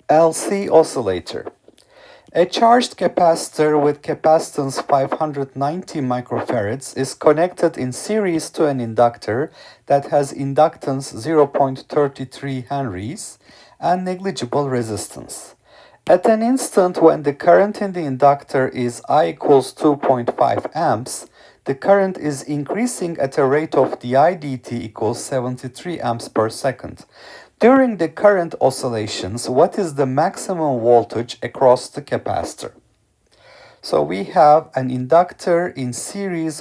LC oscillator. A charged capacitor with capacitance 590 microfarads is connected in series to an inductor that has inductance 0.33 henries and negligible resistance. At an instant when the current in the inductor is I equals 2.5 amps, the current is increasing at a rate of di dt equals 73 amps per second. During the current oscillations, what is the maximum voltage across the capacitor? So we have an inductor in series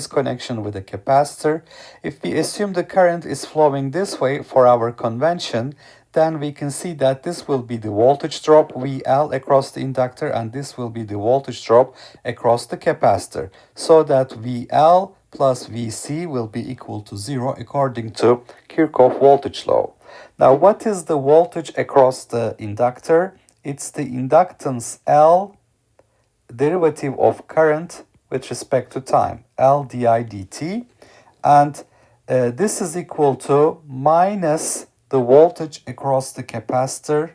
connection with a capacitor. If we assume the current is flowing this way for our convention, then we can see that this will be the voltage drop VL across the inductor, and this will be the voltage drop across the capacitor, so that VL plus VC will be equal to 0 according to Kirchhoff voltage law. Now, what is the voltage across the inductor? It's the inductance L derivative of current with respect to time, L di dt, and this is equal to minus the voltage across the capacitor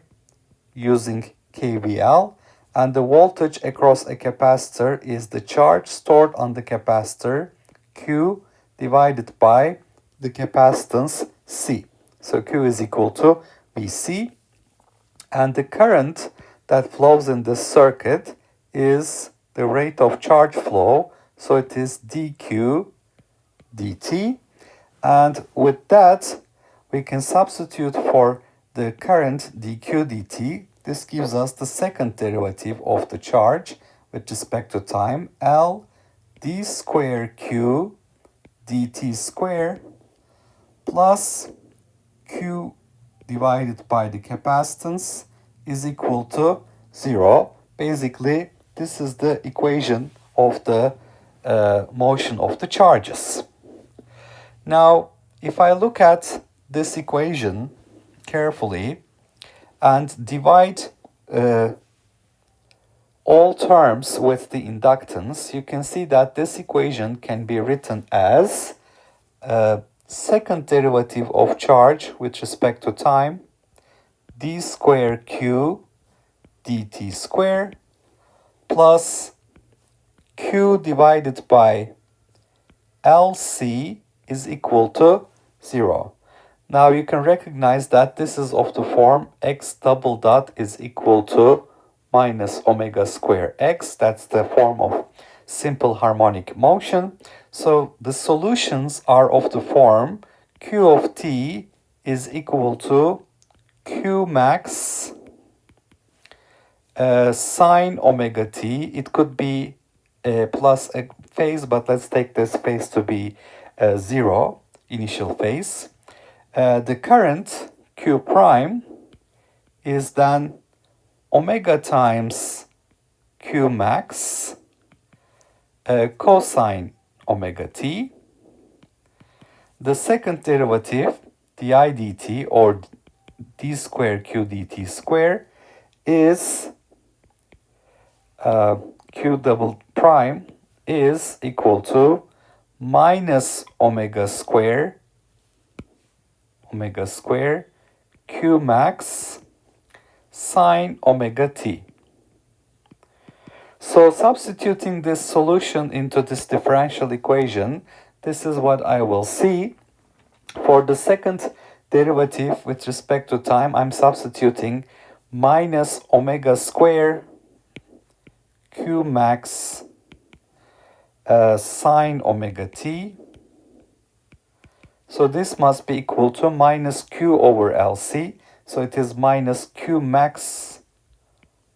using KVL, and the voltage across a capacitor is the charge stored on the capacitor, Q, divided by the capacitance C. So Q is equal to Vc, and the current that flows in this circuit is the rate of charge flow, so it is dq dt, and with that we can substitute for the current dq dt. This gives us the second derivative of the charge with respect to time, L d square q dt square plus q divided by the capacitance is equal to 0. Basically, this is the equation of the motion of the charges. Now, if I look at this equation carefully and divide all terms with the inductance, you can see that this equation can be written as second derivative of charge with respect to time, d square q dt square plus q divided by LC is equal to 0. Now you can recognize that this is of the form x double dot is equal to minus omega square x. That's the form of simple harmonic motion. So the solutions are of the form q of t is equal to q max sine omega t. It could be plus a phase, but let's take this phase to be 0, initial phase. The current q prime is then omega times q max cosine omega t. The second derivative, di dt, or d square q dt square, is q double prime is equal to minus omega square q max sine omega t. So substituting this solution into this differential equation, this is what I will see. For the second derivative with respect to time, I'm substituting minus omega square q max sine omega t. So this must be equal to minus q over LC. So it is minus q max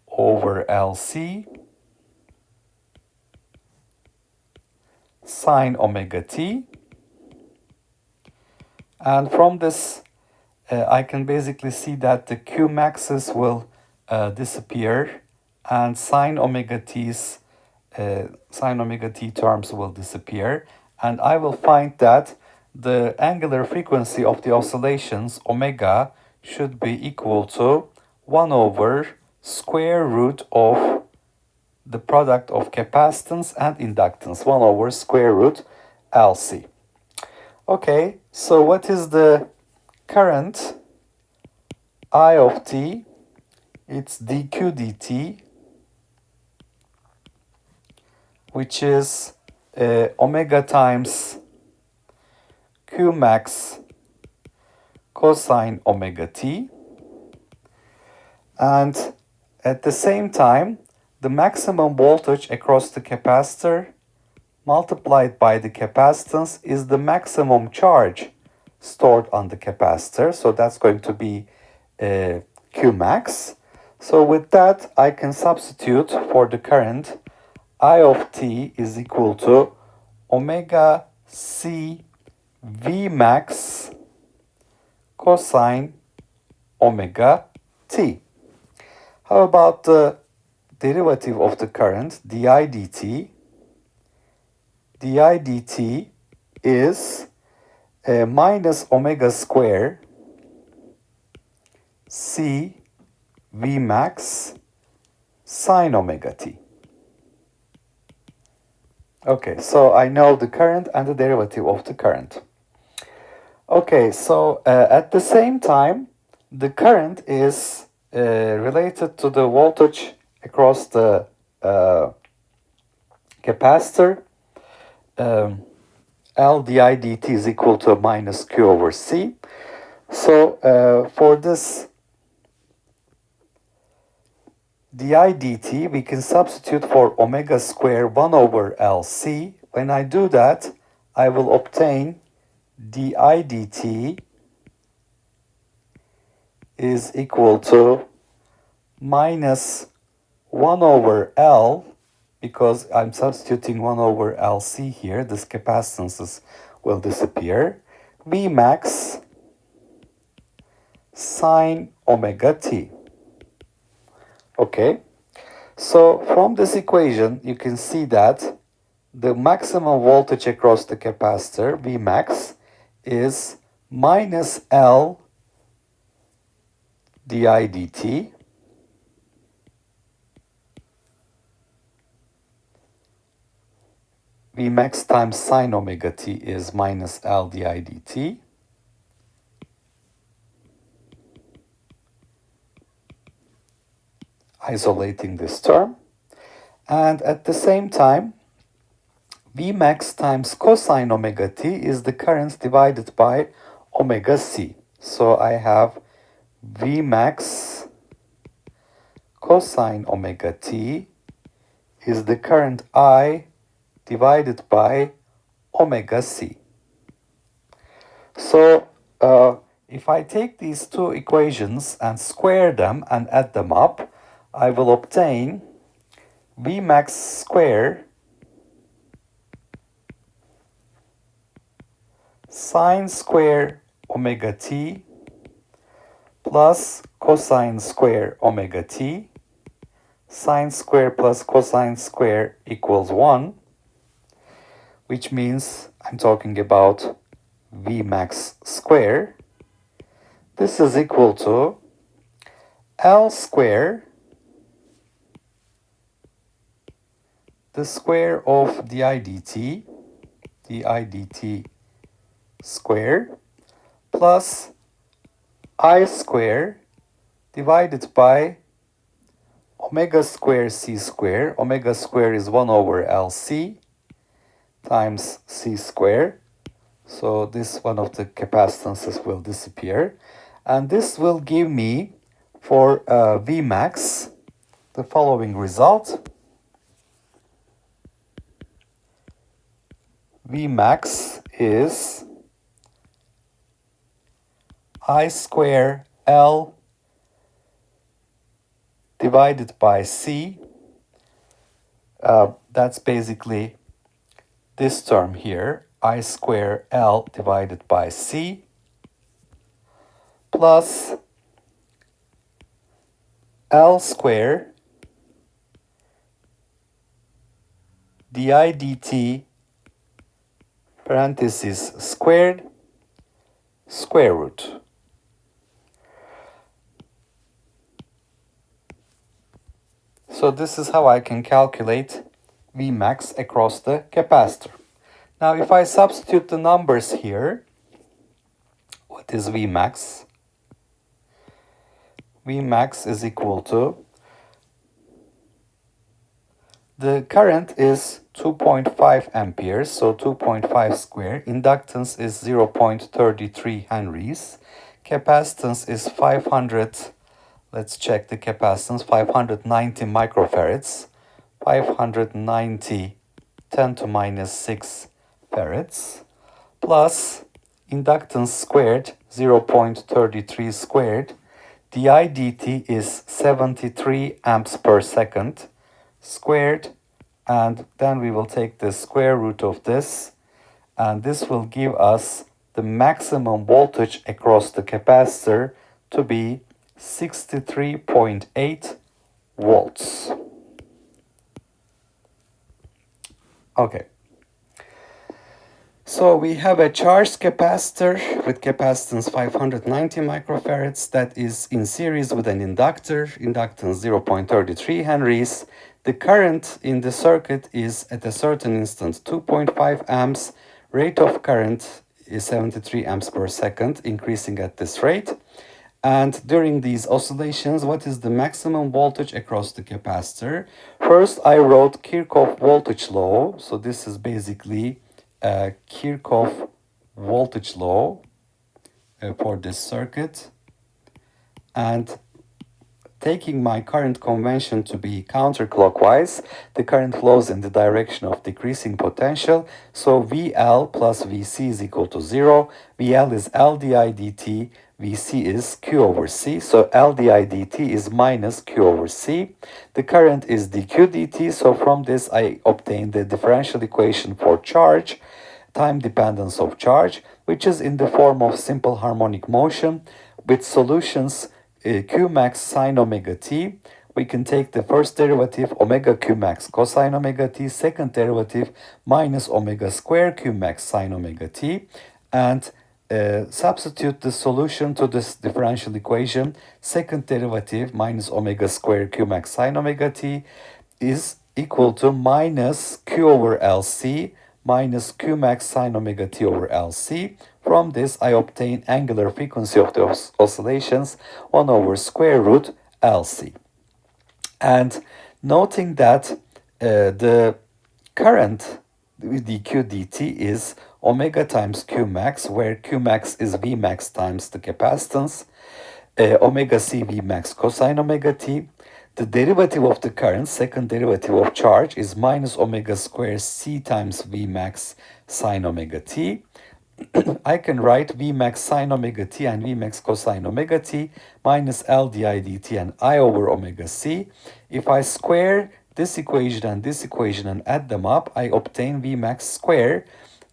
over LC sine omega t. And from this, I can basically see that the q maxes will disappear, and sine omega t terms will disappear, and I will find that the angular frequency of the oscillations omega should be equal to 1 over square root of the product of capacitance and inductance, 1 over square root LC. So what is the current I of t it's dq dt, which is omega times q max cosine omega t. And at the same time, the maximum voltage across the capacitor multiplied by the capacitance is the maximum charge stored on the capacitor. So that's going to be Q max. So with that, I can substitute for the current I of t is equal to omega c V max cosine omega t. How about the derivative of the current, di dt? Di dt is minus omega square c V max sine omega t. Okay, so I know the current and the derivative of the current. Okay, so at the same time, the current is related to the voltage across the capacitor. L di dt is equal to minus q over c. So for this di dt, we can substitute for omega square 1 over LC. When I do that, I will obtain di dt is equal to minus 1 over L, because I'm substituting 1 over LC here, this capacitances will disappear, V max sine omega t. Okay, so from this equation, you can see that the maximum voltage across the capacitor, V max, is minus L di dt V max times sine omega t is minus L di dt. Isolating this term. And at the same time, V max times cosine omega t is the current divided by omega c. So I have V max cosine omega t is the current I divided by omega c. So if I take these two equations and square them and add them up, I will obtain V max square sine square omega t plus cosine square omega t. Sine square plus cosine square equals 1, which means I'm talking about V max square. This is equal to L square, the square of di dt square, plus I square divided by omega square c square. Omega square is 1 over LC times c square. So this one of the capacitances will disappear. And this will give me, for V max, the following result. V max is I square L divided by C. That's basically this term here, I square L divided by C, plus L square di dt parenthesis squared square root. So this is how I can calculate V max across the capacitor. Now if I substitute the numbers here, what is V max? Vmax is equal to, the current is 2.5 amperes, so 2.5 square. Inductance is 0.33 henries. Capacitance is 500, let's check the capacitance, 590 microfarads. 590 10 to minus 6 farads plus inductance squared 0.33 squared. Di dt is 73 amps per second squared, and then we will take the square root of this, and this will give us the maximum voltage across the capacitor to be 63.8 volts. Okay. So we have a charged capacitor with capacitance 590 microfarads that is in series with an inductor, inductance 0.33 henries. The current in the circuit is at a certain instant 2.5 amps. Rate of current is 73 amps per second, increasing at this rate. And during these oscillations, what is the maximum voltage across the capacitor? First, I wrote Kirchhoff voltage law. So this is basically Kirchhoff voltage law for this circuit. And taking my current convention to be counterclockwise, the current flows in the direction of decreasing potential. So VL plus VC is equal to 0. VL is L di dt. VC is Q over C. So L di dt is minus Q over C. The current is dQ dt. So from this, I obtain the differential equation for charge, time dependence of charge, which is in the form of simple harmonic motion with solutions Q max sine omega t. We can take the first derivative omega Q max cosine omega t, second derivative minus omega square Q max sine omega t, and substitute the solution to this differential equation. Second derivative minus omega square Q max sine omega t is equal to minus Q over LC minus Q max sine omega t over LC. From this, I obtain angular frequency of the oscillations 1 over square root LC. And noting that the current dq dt is omega times q max, where q max is v max times the capacitance, omega c v max cosine omega t. The derivative of the current, second derivative of charge, is minus omega square c times v max sine omega t. I can write v max sine omega t and v max cosine omega t minus L di dt and I over omega c. If I square this equation and add them up, I obtain v max square.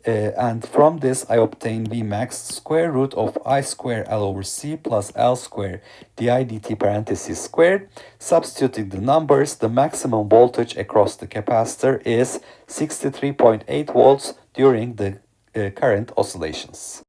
And from this, I obtain v max square root of I square L over c plus L square di dt parentheses squared. Substituting the numbers, the maximum voltage across the capacitor is 63.8 volts during the current oscillations.